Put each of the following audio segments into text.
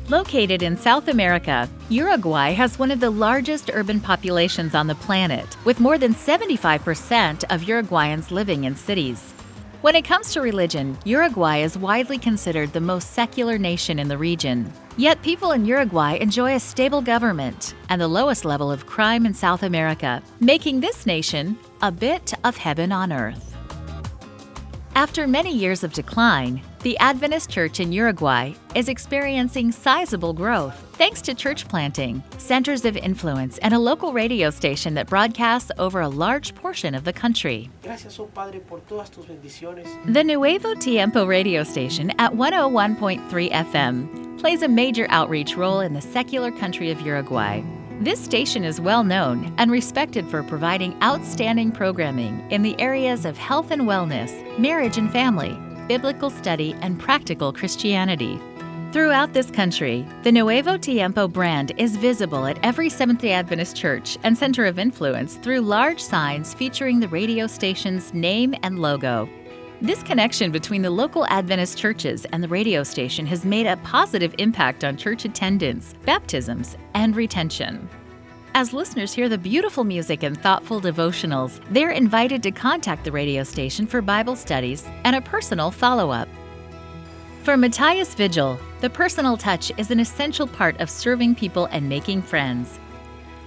Located in South America, Uruguay has one of the largest urban populations on the planet, with more than 75% of Uruguayans living in cities. When it comes to religion, Uruguay is widely considered the most secular nation in the region. Yet people in Uruguay enjoy a stable government and the lowest level of crime in South America, making this nation a bit of heaven on earth. After many years of decline, the Adventist Church in Uruguay is experiencing sizable growth thanks to church planting, centers of influence, and a local radio station that broadcasts over a large portion of the country. The Nuevo Tiempo radio station at 101.3 FM plays a major outreach role in the secular country of Uruguay. This station is well known and respected for providing outstanding programming in the areas of health and wellness, marriage and family, biblical study, and practical Christianity. Throughout this country, the Nuevo Tiempo brand is visible at every Seventh-day Adventist church and center of influence through large signs featuring the radio station's name and logo. This connection between the local Adventist churches and the radio station has made a positive impact on church attendance, baptisms, and retention. As listeners hear the beautiful music and thoughtful devotionals, they're invited to contact the radio station for Bible studies and a personal follow-up. For Matthias Vigil, the personal touch is an essential part of serving people and making friends.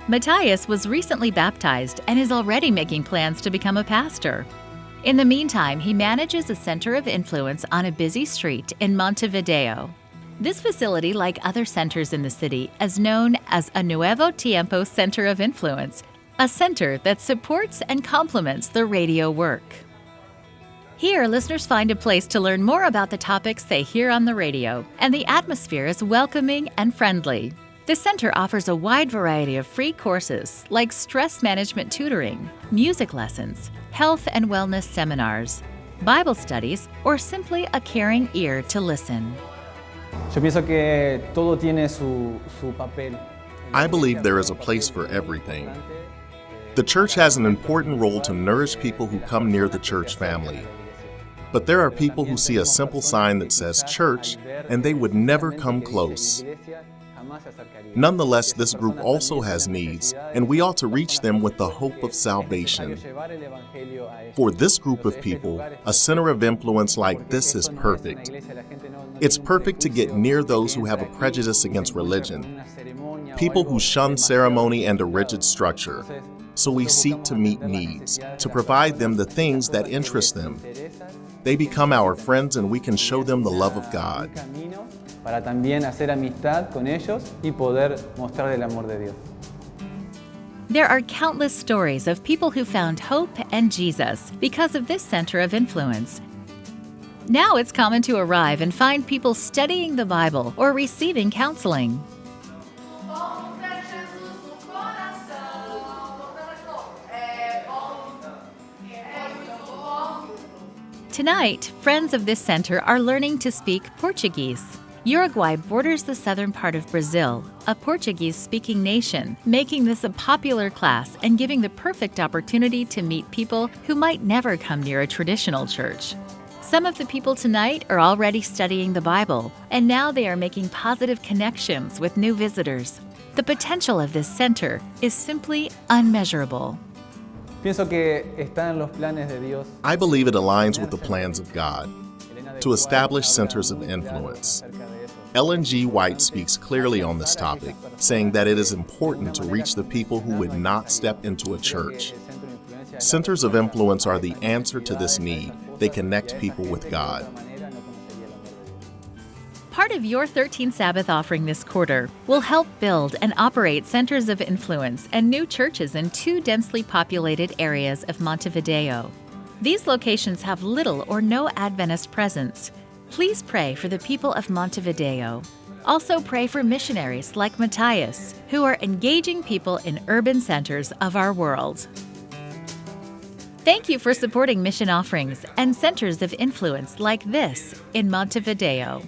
Matthias was recently baptized and is already making plans to become a pastor. In the meantime, he manages a center of influence on a busy street in Montevideo. This facility, like other centers in the city, is known as a Nuevo Tiempo Center of Influence, a center that supports and complements the radio work. Here, listeners find a place to learn more about the topics they hear on the radio, and the atmosphere is welcoming and friendly. The center offers a wide variety of free courses like stress management tutoring, music lessons, health and wellness seminars, Bible studies, or simply a caring ear to listen. I believe there is a place for everything. The church has an important role to nourish people who come near the church family. But there are people who see a simple sign that says church and they would never come close. Nonetheless, this group also has needs, and we ought to reach them with the hope of salvation. For this group of people, a center of influence like this is perfect. It's perfect to get near those who have a prejudice against religion, people who shun ceremony and a rigid structure. So we seek to meet needs, to provide them the things that interest them. They become our friends and we can show them the love of God. Para también hacer amistad con ellos y poder mostrar el amor de Dios. There are countless stories of people who found hope and Jesus because of this center of influence. Now it's common to arrive and find people studying the Bible or receiving counseling. Tonight, friends of this center are learning to speak Portuguese. Uruguay borders the southern part of Brazil, a Portuguese-speaking nation, making this a popular class and giving the perfect opportunity to meet people who might never come near a traditional church. Some of the people tonight are already studying the Bible, and now they are making positive connections with new visitors. The potential of this center is simply unmeasurable. I believe it aligns with the plans of God to establish centers of influence. Ellen G. White speaks clearly on this topic, saying that it is important to reach the people who would not step into a church. Centers of influence are the answer to this need. They connect people with God. Part of your 13th Sabbath offering this quarter will help build and operate centers of influence and new churches in 2 densely populated areas of Montevideo. These locations have little or no Adventist presence. Please pray for the people of Montevideo. Also pray for missionaries like Matthias, who are engaging people in urban centers of our world. Thank you for supporting mission offerings and centers of influence like this in Montevideo.